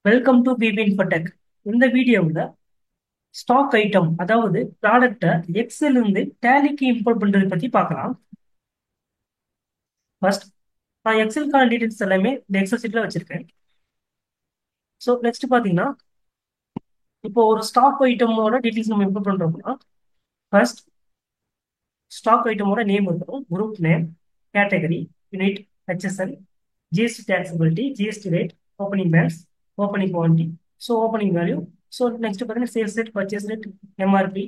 Welcome to BP Infotech. இந்த வீடியோவில் stock item அதாவது ப்ராடக்ட்டை எக்ஸல் இருந்து டேலிக்கு இம்போர்ட் பண்றதை பத்தி பார்க்கலாம். ஃபர்ஸ்ட் நான் எக்ஸலுக்கான டீடைல்ஸ் எல்லாமே இந்த எக்ஸல் சீட்ல வச்சிருக்கேன். ஸோ நெக்ஸ்ட் பார்த்தீங்கன்னா இப்போ ஒரு ஸ்டாக் ஐட்டமோட டீடைல்ஸ் நம்ம இம்போர்ட் பண்றோம்னா ஃபர்ஸ்ட் ஸ்டாக் ஐட்டமோட நேம் இருக்கும், group name, category, unit, HSL, GST taxability, GST rate, opening balance, opening quantity, so opening value. So next பார்த்தீங்கன்னா sales rate, purchase rate, MRP,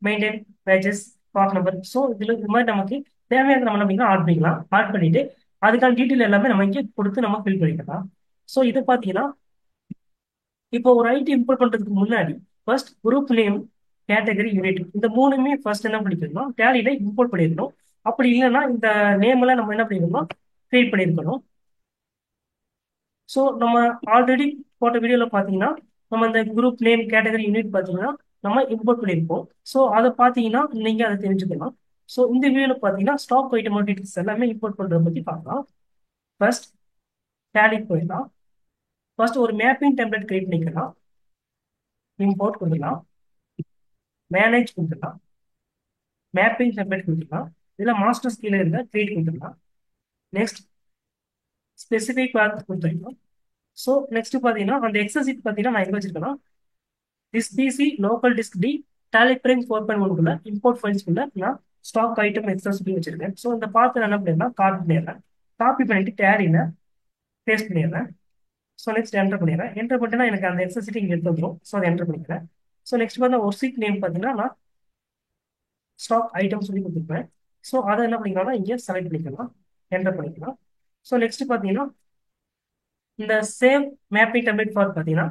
maintain, wages, part number. So இதில் இது மாதிரி நமக்கு தேவையான நம்ம என்ன ஆட் பண்ணிக்கலாம். ஆட் பண்ணிட்டு அதுக்கான டீட்டெயில் எல்லாமே நம்ம இங்கே கொடுத்து நம்ம ஃபில் பண்ணிக்கலாம். ஸோ இது பார்த்தீங்கன்னா இப்போ ஒரு ஐடி இம்போர்ட் பண்றதுக்கு முன்னாடி first group name, category, unit இந்த மூணுமே ஃபர்ஸ்ட் என்ன பண்ணிக்கணும், டேலியில இம்போர்ட் பண்ணிருக்கணும். அப்படி இல்லைன்னா இந்த நேம் எல்லாம் நம்ம என்ன பண்ணிருக்கணும், கிரியேட் பண்ணிருக்கணும். ஸோ நம்ம ஆல்ரெடி போட்ட வீடியோல பாத்தீங்கன்னா நம்ம இந்த குரூப் நேம், கேட்டகரி, யூனிட் பாத்தீங்கன்னா நம்ம இம்போர்ட் பண்ணியிருப்போம். ஸோ அதை பார்த்தீங்கன்னா நீங்க அதை தெரிஞ்சுக்கலாம். ஸோ இந்த வீடியோல பாத்தீங்கன்னா ஸ்டாக் ஐட்டம் டீடைல்ஸ் எல்லாமே இம்போர்ட் பண்றதை பத்தி பார்க்கலாம். ஃபர்ஸ்ட் டேலி போயிடலாம். ஃபர்ஸ்ட் ஒரு மேப்பிங் டெம்ப்ளேட் கிரியேட் பண்ணிக்கலாம். இம்போர்ட் கொடுக்கலாம், மேனேஜ் கொடுத்துக்கலாம், மேப்பிங் டெம்ப்ளேட் கொடுத்துக்கலாம். இதில் மாஸ்டர்ஸ் கீழே இருந்த கிரியேட் கொடுத்துக்கலாம். நெக்ஸ்ட் ஸ்பெசிஃபிக் பாத் கொடுத்துருக்கோம். ஸோ நெக்ஸ்ட் பார்த்தீங்கன்னா அந்த எக்ஸல் சீட் பார்த்தீங்கன்னா நான் எங்கே வச்சிருக்கேன்னா this PC local disk D Tally Prime 4.1 import ஃபைல்ஸ்குள்ள நான் ஸ்டாக் ஐட்டம் எக்ஸல் சொல்லி வச்சிருக்கேன். ஸோ இந்த பார்த்து என்ன பண்ணிடலாம், காப்பி பண்ணிடுறேன். காப்பி பண்ணிட்டு டேலியில் பேஸ்ட் பண்ணிடுறேன். ஸோ நெக்ஸ்ட் என்டர் பண்ணிடுறேன். என்டர் பண்ணிட்டேன்னா எனக்கு அந்த எக்ஸல் சீட் இங்கே எடுத்து வந்துடும். ஸோ அதை என்டர் பண்ணிக்கிறேன். ஸோ நெக்ஸ்ட் பார்த்தா ஒரு சீட் நேம் பார்த்தீங்கன்னா நான் ஸ்டாக் ஐட்டம் சொல்லி கொடுத்துருப்பேன். ஸோ அதை என்ன பண்ணிக்கலாம்னா இங்கே செலக்ட் பண்ணிக்கலாம், என்டர் பண்ணிக்கலாம். ஸோ நெக்ஸ்ட் பார்த்தீங்கன்னா இந்த சேவ் மேப்பிங் டெம்ப்ளேட் ஃபார் பார்த்தீங்கன்னா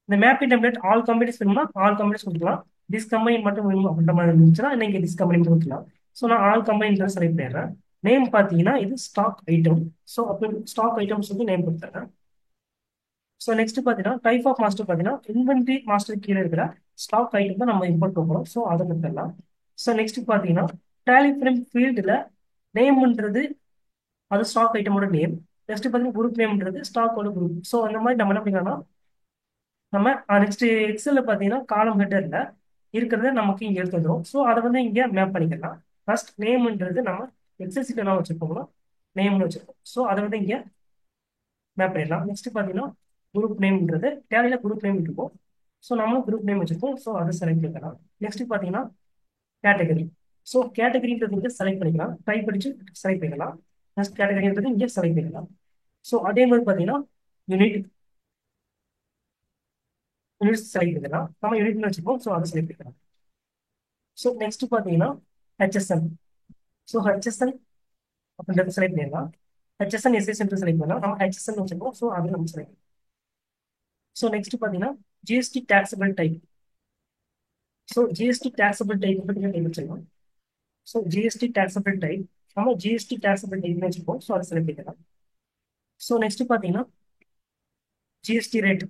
இந்த மேப்பிங் டெம்ப்ளேட் ஆல் கம்பெனிஸ் வேணும்னா ஆல் கம்பெனிஸ் கொடுக்கலாம். டிஸ் கம்பெனி மட்டும் வேணும் அப்படின்ற மாதிரி இருந்துச்சுன்னா நீங்கள் டிஸ் கம்பெனி கொடுக்கலாம். ஸோ நான் ஆல் கம்பெனி செலக்ட் பண்ணிடுறேன். நேம் பார்த்தீங்கன்னா இது ஸ்டாக் ஐட்டம். ஸோ அப்போ ஸ்டாக் ஐட்டம் சொல்லி நேம் கொடுத்துறேன். ஸோ நெக்ஸ்ட் பார்த்தீங்கன்னா டைப் ஆஃப் மாஸ்டர் பார்த்தீங்கன்னா இன்வென்ட்ரி மாஸ்டர் கீழே இருக்கிற ஸ்டாக் ஐட்டம் தான் நம்ம இம்போர்ட் பண்ணுறோம். ஸோ அதை கொடுத்துடலாம். ஸோ நெக்ஸ்ட் பார்த்தீங்கன்னா டேலி ஃப்ரம் ஃபீல்டில் நேம்ன்றது அது ஸ்டாக் ஐட்டமோட நேம். நெக்ஸ்ட் பார்த்தீங்கன்னா குரூப் நேம்ன்றது ஸ்டாக்கோட குரூப். ஸோ அந்த மாதிரி நம்ம என்ன பண்ணிக்கலாம்னா நம்ம நெக்ஸ்ட் எக்ஸலில் பார்த்தீங்கன்னா காலம் ஹெட்டரில் இருக்கிறத நமக்கு இங்கே எடுத்து வந்துடும். ஸோ அதை வந்து இங்கே மேப் பண்ணிக்கலாம். ஃபர்ஸ்ட் நேம்ன்றது நம்ம எக்ஸல் சீட்டில் என்ன வச்சுருப்போம்னா நேம்னு வச்சுருப்போம். ஸோ அதை வந்து இங்கே மேப் பண்ணிடலாம். நெக்ஸ்ட் பார்த்தீங்கன்னா குரூப் நேம்ன்றது டேலியில் குரூப் நேம் இருக்கும். ஸோ நம்மளும் குரூப் நேம் வச்சுருக்கோம். ஸோ அதை செலக்ட் பண்ணிக்கலாம். நெக்ஸ்ட் பார்த்தீங்கன்னா கேட்டகரி. ஸோ கேட்டகரின்றது இங்கே செலக்ட் பண்ணிக்கலாம், டைப் அடிச்சு செலக்ட் பண்ணிக்கலாம். நெக்ஸ்ட் கேட்டகரின்றது இங்கே செலக்ட் பண்ணிக்கலாம். ஸோ அதே மாதிரி பார்த்தீங்கன்னா யூனிட் யூனிட் செலக்ட் பண்ணிக்கலாம். நம்ம யூனிட்னு வச்சுருக்கோம். ஸோ அதை செலக்ட் பண்ணிக்கலாம். ஸோ நெக்ஸ்ட் பார்த்தீங்கன்னா ஹெச்எஸ்எல். ஸோ ஹெச்எஸ்எல் அப்படின்றது செலக்ட் பண்ணிடலாம். ஹெச்எஸ்எல் எஸ்எஸ் செலக்ட் பண்ணலாம். நம்ம ஹெச்எஸ்எல் வச்சுருக்கோம். ஸோ அதை நம்ம செலக்ட். ஸோ நெக்ஸ்ட் பார்த்தீங்கன்னா GST taxable type. So GST taxable type பற்றி டைப் வச்சுருக்கோம். ஸோ ஜிஎஸ்டி டேக்ஸபிள் டைப் நம்ம ஜிஎஸ்டி டேக்ஸபிள் டைப்னு வச்சுருக்கோம். ஸோ அதை செலக்ட் பண்ணிக்கலாம். ஸோ நெக்ஸ்ட் பார்த்தீங்கன்னா GST rate.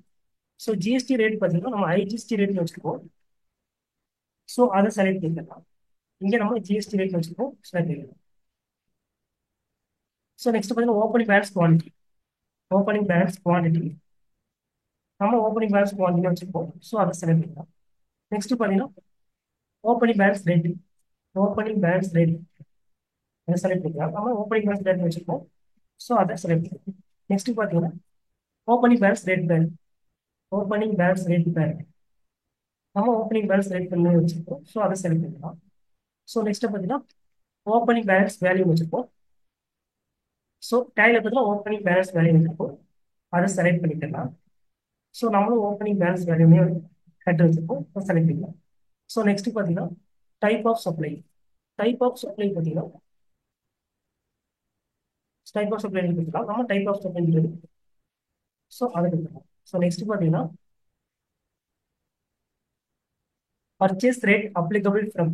So GST rate பார்த்தீங்கன்னா நம்ம ஐஜிஎஸ்டி ரேட்னு வச்சுருக்கோம். ஸோ அதை செலக்ட் பண்ணிக்கலாம். இங்கே நம்ம ஜிஎஸ்டி ரேட் வச்சுருக்கோம். செலக்ட் பண்ணிக்கலாம். ஸோ நெக்ஸ்ட் பார்த்தீங்கன்னா opening balance quantity. Opening balance quantity நம்ம ஓப்பனிங் பேலன்ஸ் குவான்டிட்டி வச்சுருக்கோம். ஸோ அதை செலக்ட் பண்ணிக்கலாம். நெக்ஸ்ட் பார்த்தீங்கன்னா opening balance rate. Opening balance rate அதை செலக்ட் பண்ணிக்கலாம். நம்ம ஓப்பனிங் பேலன்ஸ் ரேட் வச்சுருக்கோம். ஸோ அதை செலக்ட் பண்ணிக்கலாம். நெக்ஸ்ட் பார்த்தீங்கன்னா ஓப்பனிங் பேலன்ஸ் ரேட் பேர். ஓப்பனிங் பேலன்ஸ் ரேட் பேர் நம்ம ஓப்பனிங் பேலன்ஸ் ரேட் பண்ணி வச்சுருக்கோம். ஸோ அதை செலக்ட் பண்ணிக்கலாம். ஸோ நெக்ஸ்ட் பார்த்தீங்கன்னா ஓப்பனிங் பேலன்ஸ் வேல்யூ வச்சுருக்கோம். ஸோ டேலியில் பார்த்தீங்கன்னா ஓப்பனிங் பேலன்ஸ் வேல்யூ வச்சுருக்கோம். அதை செலக்ட் பண்ணிக்கலாம். ஸோ நம்மளும் ஓப்பனிங் பேலன்ஸ் வேல்யூமே ஹெட் வச்சுருக்கோம். செலக்ட் பண்ணிக்கலாம். ஸோ நெக்ஸ்ட் பார்த்தீங்கன்னா type of supply. Type of supply பார்த்தீங்கன்னா டைப் ஆஃப் சப்ளை கொடுத்துக்கலாம். நம்ம டைப் ஆஃப் சப்ளை. ஸோ அதை கொடுத்துக்கலாம். ஸோ நெக்ஸ்ட் பார்த்தீங்கன்னா purchase rate applicable from.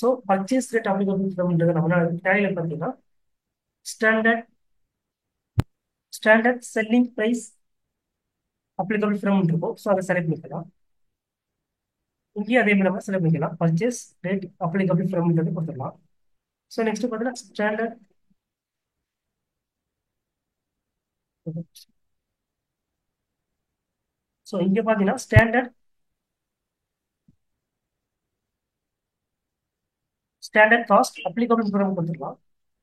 So purchase rate applicable ஃப்ரம்ன்றது நம்ம டேலியில் பார்த்தீங்கன்னா standard standard selling price applicable from இருக்கும். ஸோ அதை செலக்ட் பண்ணிக்கலாம். இங்கேயும் அதே மாதிரி நம்ம செலக்ட் பண்ணிக்கலாம். பர்ச்சேஸ் ரேட் அப்ளிகபிள் ஃப்ரம்ன்றது கொடுத்துடலாம். ஸோ நெக்ஸ்ட் பார்த்தீங்கன்னா ஸ்டாண்டர்ட் ஸோ இங்க பாத்தீங்கன்னா ஸ்டாண்டர்ட் காஸ்ட் அப்ளிகபிள் ஃபார்ம் கொடுத்துருக்கலாம்.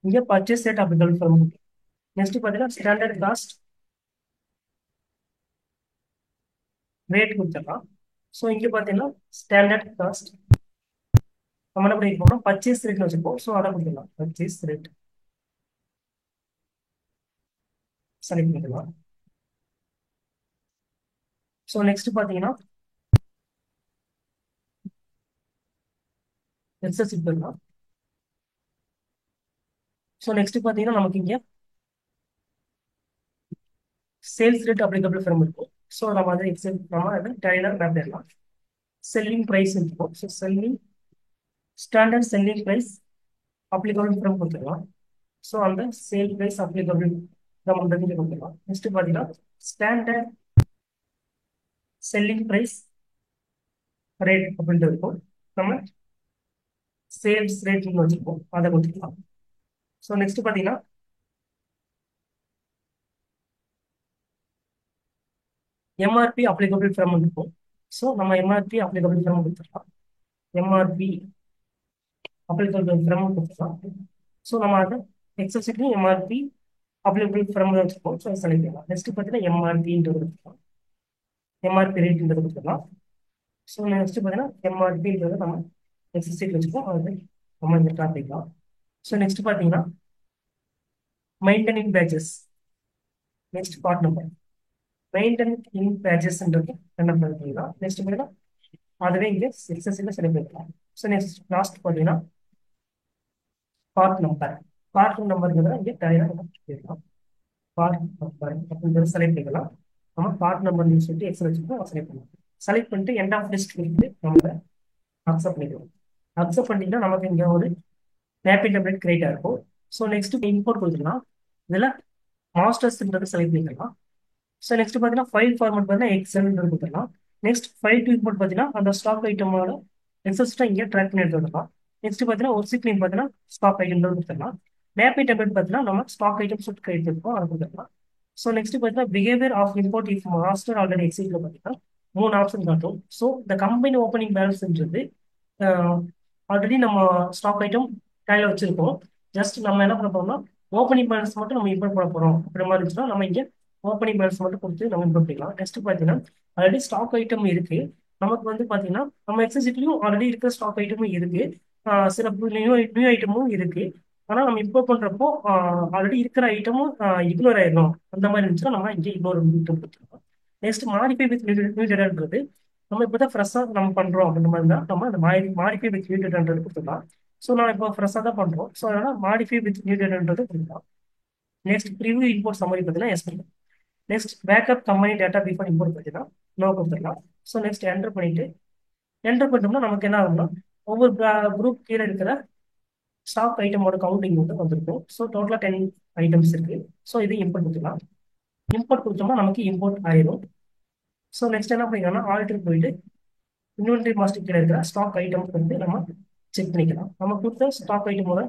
இங்க purchase rate applicable form. Next பாத்தீங்கன்னா ஸ்டாண்டர்ட் காஸ்ட் ரேட் கொடுத்துடலாம். ஸோ இங்க பாத்தீங்கன்னா ஸ்டாண்டர்ட் காஸ்ட் நம்ம என்ன பண்ணிருக்கோம்னா பர்ச்சேஸ் ரேட்ல வச்சிருக்கோம். ஸோ அதை கொடுத்துடலாம். பர்ச்சேஸ் ரேட் செலக்ட் பண்ணிக்கலாம். ஸோ நெக்ஸ்ட் பாத்தீங்கன்னா எக்ஸஸ் பண்ணலாம். ஸோ நெக்ஸ்ட் பாத்தீங்கன்னா நமக்கு இங்க சேல்ஸ் ரேட் அப்ளிகபிள் ஃபார்ம் இருக்கும். ஸோ நம்ம அதை நம்ம அதை டைலர் மேப் பண்ணலாம். செல்லிங் ப்ரைஸ் இருக்கும். So standard selling price applicable form கொடுத்துடலாம். ஸோ அந்த சேல் ப்ரைஸ் அப்ளிகபிள் நம்ம கொடுத்துடலாம். நெக்ஸ்ட் பாத்தீங்கன்னா ஸ்டாண்டர்ட் செல்லிங் ப்ரைஸ் ரேட் அப்படின்ட்டு இருக்கும். நம்ம சேல்ஸ் ரேட்னு வச்சிருக்கோம். அதை கொடுத்துக்கலாம். ஸோ நெக்ஸ்ட் பாத்தீங்கன்னா எம்ஆர்பி அப்ளிகபிள் ஃபார்ம் இருக்கும். ஸோ நம்ம எம்ஆர்பி அப்ளிகபிள் ஃபார்ம் கொடுத்துடலாம். எம்ஆர்பி அப்ளிகபிள் ஃபார்ம் கொடுத்துடலாம். ஸோ நம்ம அதை எக்ஸஸ்க்கு எம்ஆர்பி அப்ளிகபிள் ஃபார்ம் வச்சிருக்கோம். ஸோ செலக்ட் பண்ணலாம். நெக்ஸ்ட் பார்த்தீங்கன்னா எம்ஆர்பின்றது கொடுத்துக்கலாம். எம்ஆர்பி ரேட்ன்றது கொடுத்துடலாம். ஸோ நெக்ஸ்ட் பார்த்தீங்கன்னா எம்ஆர்பின்றது நம்ம எக்ஸஸ்க்கு வச்சுக்கோம். அது நம்ம இந்த டாபிக்லாம். ஸோ நெக்ஸ்ட் பார்த்தீங்கன்னா maintaining pages. Next part number maintaining பேஜஸ்ன்றது என்ன பண்ணுறீங்கன்னா நெக்ஸ்ட் பார்த்தீங்கன்னா அதுவே இங்கே எக்ஸஸ்ல செலக்ட் பண்ணிக்கலாம். ஸோ நெக்ஸ்ட் லாஸ்ட் பார்த்தீங்கன்னா பார்ட் நம்பர். பார்ட் நம்பர்ங்கிறத இங்கே டைராக கேட்கலாம். பார்ட் நம்பர் அப்படின்றத செலக்ட் பண்ணிக்கலாம். நம்ம பார்ட் நம்பர் சொல்லிட்டு எக்ஸல் வச்சுக்கோ செலக்ட் பண்ணலாம். செலக்ட் பண்ணிட்டு எண்ட் ஆஃப் லிஸ்ட் வந்து நம்ம அக்செப்ட் பண்ணிக்கலாம். அக்செப்ட் பண்ணிட்டீங்கன்னா நமக்கு இங்கே ஒரு மேப்பிங் டெம்ப்ளேட் கிரியேட் ஆகும். ஸோ நெக்ஸ்ட் இம்போர்ட் கொடுத்துக்கலாம். இதில் மாஸ்டர்ஸ்ன்றது செலக்ட் பண்ணிக்கலாம். ஸோ நெக்ஸ்ட் பார்த்தீங்கன்னா ஃபைல் ஃபார்மேட் பார்த்தீங்கன்னா எக்ஸல்ன்றது கொடுத்துடலாம். நெக்ஸ்ட் ஃபைல் டு இம்போர்ட் பார்த்தீங்கன்னா அந்த ஸ்டாக் ஐட்டமோட எக்ஸஸ்ட்டா இங்கே ட்ராக் பண்ணி எடுத்துக்கலாம். நெக்ஸ்ட் பார்த்தீங்கன்னா ஒரு சிக்லிங் பார்த்தீங்கன்னா ஸ்டாக் ஐட்டம் கொடுத்துடலாம். மேப்பிங் டெம்ப்ளேட் பார்த்தீங்கன்னா நம்ம ஸ்டாக் ஐட்டம் சுட் கிரியேட் பண்ணிருக்கோம். அதை கொடுத்துடலாம். ஸோ நெக்ஸ்ட் பார்த்தீங்கன்னா behaviour of import if master already எக்ஸிட்ல பார்த்தீங்கன்னா 3 ஆப்ஷன் காட்டும். ஸோ இந்த கம்பெனி ஓப்பனிங் பேலன்ஸ்ன்றது ஆல்ரெடி நம்ம ஸ்டாக் ஐட்டம் கையில் வச்சிருக்கோம். ஜஸ்ட் நம்ம என்ன பண்ண போறோம்னா ஓப்பனிங் பேலன்ஸ் மட்டும் நம்ம இம்போர்ட் பண்ண போறோம். அப்படி மாதிரி இருந்துச்சுன்னா நம்ம இங்கே ஓப்பனிங் பேலன்ஸ் மட்டும் கொடுத்து நம்ம இம்போர்ட் பண்ணிக்கலாம். நெக்ஸ்ட் பார்த்தீங்கன்னா ஆல்ரெடி ஸ்டாக் ஐட்டம் இருக்கு. நமக்கு வந்து பார்த்தீங்கன்னா நம்ம எக்ஸசிட்லையும் ஆல்ரெடி இருக்கிற ஸ்டாக் ஐட்டமும் இருக்கு. சில நியூ ஐட்டமும் இருக்கு. ஆனால் நம்ம இம்போர்ட் பண்றப்போ ஆல்ரெடி இருக்கிற ஐட்டமும் இக்னோர் ஆயிடணும். அந்த மாதிரி இருந்துச்சுன்னா நம்ம இங்கே இக்னோர் ஐட்டம் கொடுத்துருக்கோம். நெக்ஸ்ட் மாடிஃபை வித் நியூ டேட்டான்றது நம்ம இப்போ தான் ஃப்ரெஷ்ஷாக நம்ம பண்ணுறோம் அப்படின்ற மாதிரி தான் நம்ம அந்த மாடிஃபை வித் நியூ டேட்டான்றது கொடுத்துக்கலாம். ஸோ நான் இப்போ ஃப்ரெஷ்ஷாக தான் பண்ணுறோம். ஸோ அதனால் மாடிஃபை வித் நியூ டேட்டான்றது கொடுக்கலாம். நெக்ஸ்ட் ப்ரிவியூ இம்போர்ட் சம்மரி பார்த்தீங்கன்னா எஸ் பண்ணலாம். Next backup company data before import பார்த்தீங்கன்னா நோ கொடுத்துடலாம். ஸோ நெக்ஸ்ட் என்டர் பண்ணிட்டோம்னா நமக்கு என்ன ஆகும்னா ஒவ்வொரு குரூப் கீழே இருக்கிற ஸ்டாக் ஐட்டமோட கவுண்டிங் வந்து வந்திருக்கும். ஸோ டோட்டலாக 10 ஐட்டம்ஸ் இருக்கு. ஸோ இது இம்போர்ட் கொடுத்துக்கலாம். இம்போர்ட் கொடுத்தோம்னா நமக்கு இம்போர்ட் ஆயிடும். ஸோ நெக்ஸ்ட் என்ன பண்ணிக்கலாம்னா ஆல்டர் போயிட்டு இன்வென்டரி மாஸ்டர் கீழே இருக்கிற ஸ்டாக் ஐட்டம்ஸ் வந்து நம்ம செக் பண்ணிக்கலாம். நம்ம கொடுத்த ஸ்டாக் ஐட்டமோட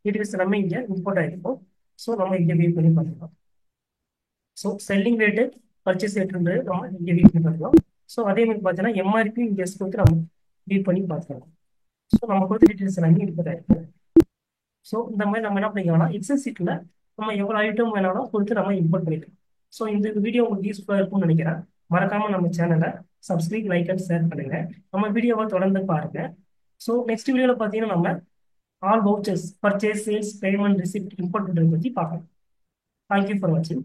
டீடைல்ஸ் எல்லாமே இங்கே இம்போர்ட் ஆகிருக்கும். ஸோ நம்ம இங்கே வியூ பண்ணி பார்த்துக்கலாம். ஸோ செல்லிங் ரேட்டு பர்ச்சேஸ் ரேட்டுன்றது நம்ம இங்கே வியூ பண்ணி பார்த்துக்கலாம். ஸோ அதே மாதிரி பார்த்தீங்கன்னா எம்ஆர்பி இங்கே கொடுத்து நம்ம வியூ பண்ணி பார்த்துக்கலாம். ஸோ நம்ம கொடுத்த டீடைல்ஸ் எல்லாமே இம்போர்ட் ஆகிருக்கும். ஸோ இந்த மாதிரி நம்ம என்ன பண்ணிக்கலாம்னா எக்ஸல் சீட்டில் நம்ம எவ்வளோ ஐட்டம் வேணாலும் கொடுத்து நம்ம இம்போர்ட் பண்ணிக்கலாம். ஸோ இந்த வீடியோ உங்களுக்கு யூஸ்ஃபுல்லாக இருக்கும்னு நினைக்கிறேன். மறக்காம நம்ம சேனலை சப்ஸ்கிரைப், லைக் அண்ட் ஷேர் பண்ணுங்க. நம்ம வீடியோவை தொடர்ந்து பாருங்க. ஸோ நெக்ஸ்ட் வீடியோவில் பார்த்தீங்கன்னா நம்ம all vouchers purchase, sales, payment, receipt import பற்றி பார்க்கலாம். தேங்க்யூ ஃபார் வாட்சிங்.